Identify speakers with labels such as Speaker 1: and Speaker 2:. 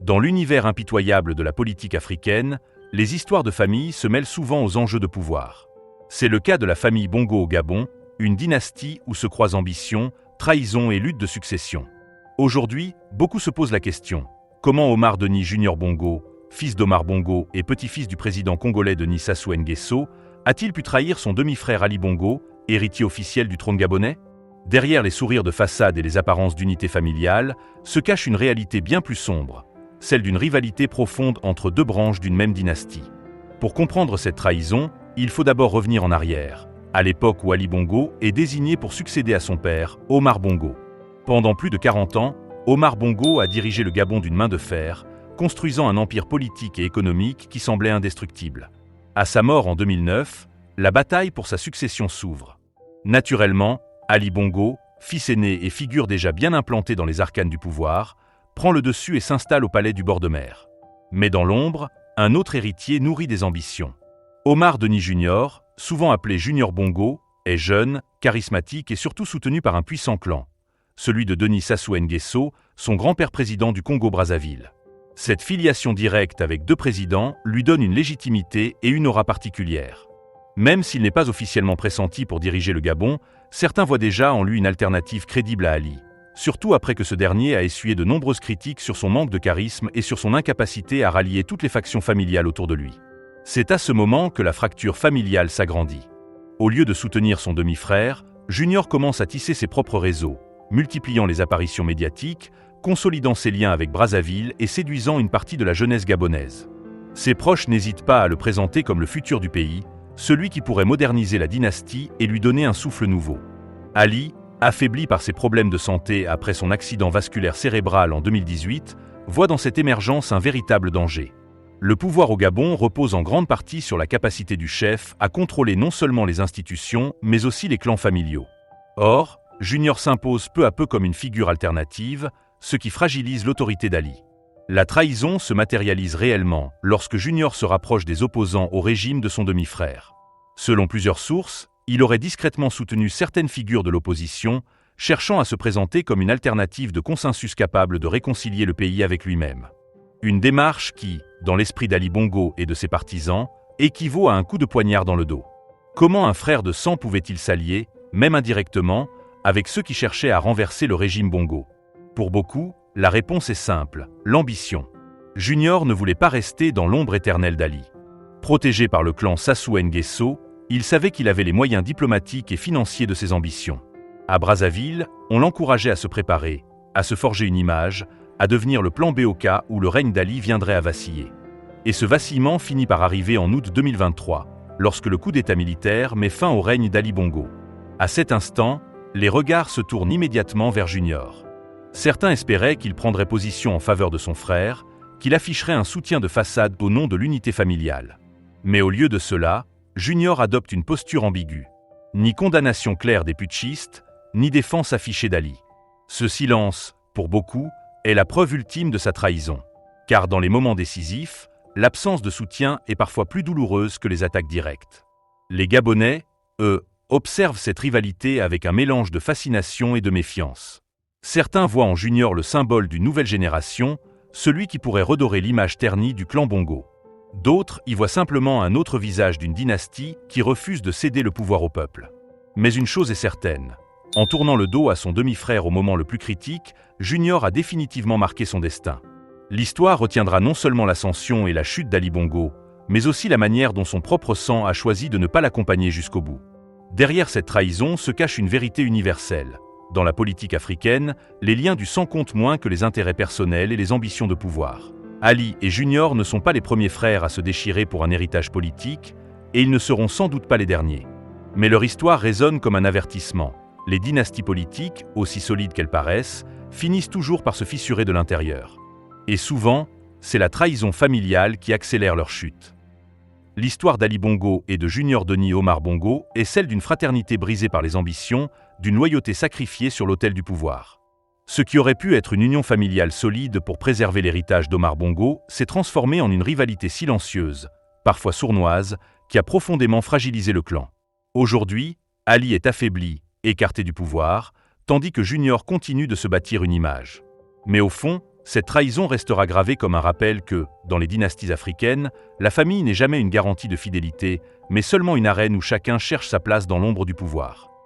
Speaker 1: Dans l'univers impitoyable de la politique africaine, les histoires de famille se mêlent souvent aux enjeux de pouvoir. C'est le cas de la famille Bongo au Gabon, une dynastie où se croisent ambition, trahison et lutte de succession. Aujourd'hui, beaucoup se posent la question: comment Omar Denis Junior Bongo, fils d'Omar Bongo et petit-fils du président congolais Denis Sassou Nguesso, a-t-il pu trahir son demi-frère Ali Bongo, héritier officiel du trône gabonais? Derrière les sourires de façade et les apparences d'unité familiale, se cache une réalité bien plus sombre, celle d'une rivalité profonde entre deux branches d'une même dynastie. Pour comprendre cette trahison, il faut d'abord revenir en arrière, à l'époque où Ali Bongo est désigné pour succéder à son père, Omar Bongo. Pendant plus de 40 ans, Omar Bongo a dirigé le Gabon d'une main de fer, construisant un empire politique et économique qui semblait indestructible. À sa mort en 2009, la bataille pour sa succession s'ouvre. Naturellement, Ali Bongo, fils aîné et figure déjà bien implantée dans les arcanes du pouvoir, prend le dessus et s'installe au palais du bord de mer. Mais dans l'ombre, un autre héritier nourrit des ambitions. Omar Denis Junior, souvent appelé Junior Bongo, est jeune, charismatique et surtout soutenu par un puissant clan, celui de Denis Sassou Nguesso, son grand-père président du Congo-Brazzaville. Cette filiation directe avec deux présidents lui donne une légitimité et une aura particulière. Même s'il n'est pas officiellement pressenti pour diriger le Gabon, certains voient déjà en lui une alternative crédible à Ali, surtout après que ce dernier a essuyé de nombreuses critiques sur son manque de charisme et sur son incapacité à rallier toutes les factions familiales autour de lui. C'est à ce moment que la fracture familiale s'agrandit. Au lieu de soutenir son demi-frère, Junior commence à tisser ses propres réseaux, multipliant les apparitions médiatiques, consolidant ses liens avec Brazzaville et séduisant une partie de la jeunesse gabonaise. Ses proches n'hésitent pas à le présenter comme le futur du pays, celui qui pourrait moderniser la dynastie et lui donner un souffle nouveau. Ali, affaibli par ses problèmes de santé après son accident vasculaire cérébral en 2018, voit dans cette émergence un véritable danger. Le pouvoir au Gabon repose en grande partie sur la capacité du chef à contrôler non seulement les institutions, mais aussi les clans familiaux. Or, Junior s'impose peu à peu comme une figure alternative, ce qui fragilise l'autorité d'Ali. La trahison se matérialise réellement lorsque Junior se rapproche des opposants au régime de son demi-frère. Selon plusieurs sources, il aurait discrètement soutenu certaines figures de l'opposition, cherchant à se présenter comme une alternative de consensus capable de réconcilier le pays avec lui-même. Une démarche qui, dans l'esprit d'Ali Bongo et de ses partisans, équivaut à un coup de poignard dans le dos. Comment un frère de sang pouvait-il s'allier, même indirectement, avec ceux qui cherchaient à renverser le régime Bongo? Pour beaucoup, la réponse est simple: l'ambition. Junior ne voulait pas rester dans l'ombre éternelle d'Ali. Protégé par le clan Sassou Nguesso, il savait qu'il avait les moyens diplomatiques et financiers de ses ambitions. À Brazzaville, on l'encourageait à se préparer, à se forger une image, à devenir le plan B au cas où le règne d'Ali viendrait à vaciller. Et ce vacillement finit par arriver en août 2023, lorsque le coup d'État militaire met fin au règne d'Ali Bongo. À cet instant, les regards se tournent immédiatement vers Junior. Certains espéraient qu'il prendrait position en faveur de son frère, qu'il afficherait un soutien de façade au nom de l'unité familiale. Mais au lieu de cela, Junior adopte une posture ambiguë. Ni condamnation claire des putschistes, ni défense affichée d'Ali. Ce silence, pour beaucoup, est la preuve ultime de sa trahison. Car dans les moments décisifs, l'absence de soutien est parfois plus douloureuse que les attaques directes. Les Gabonais, eux, observent cette rivalité avec un mélange de fascination et de méfiance. Certains voient en Junior le symbole d'une nouvelle génération, celui qui pourrait redorer l'image ternie du clan Bongo. D'autres y voient simplement un autre visage d'une dynastie qui refuse de céder le pouvoir au peuple. Mais une chose est certaine, en tournant le dos à son demi-frère au moment le plus critique, Junior a définitivement marqué son destin. L'histoire retiendra non seulement l'ascension et la chute d'Ali Bongo, mais aussi la manière dont son propre sang a choisi de ne pas l'accompagner jusqu'au bout. Derrière cette trahison se cache une vérité universelle. Dans la politique africaine, les liens du sang comptent moins que les intérêts personnels et les ambitions de pouvoir. Ali et Junior ne sont pas les premiers frères à se déchirer pour un héritage politique, et ils ne seront sans doute pas les derniers. Mais leur histoire résonne comme un avertissement. Les dynasties politiques, aussi solides qu'elles paraissent, finissent toujours par se fissurer de l'intérieur. Et souvent, c'est la trahison familiale qui accélère leur chute. L'histoire d'Ali Bongo et de Junior Denis Omar Bongo est celle d'une fraternité brisée par les ambitions, d'une loyauté sacrifiée sur l'autel du pouvoir. Ce qui aurait pu être une union familiale solide pour préserver l'héritage d'Omar Bongo s'est transformé en une rivalité silencieuse, parfois sournoise, qui a profondément fragilisé le clan. Aujourd'hui, Ali est affaibli, écarté du pouvoir, tandis que Junior continue de se bâtir une image. Mais au fond, Cette trahison restera gravée comme un rappel que, dans les dynasties africaines, la famille n'est jamais une garantie de fidélité, mais seulement une arène où chacun cherche sa place dans l'ombre du pouvoir.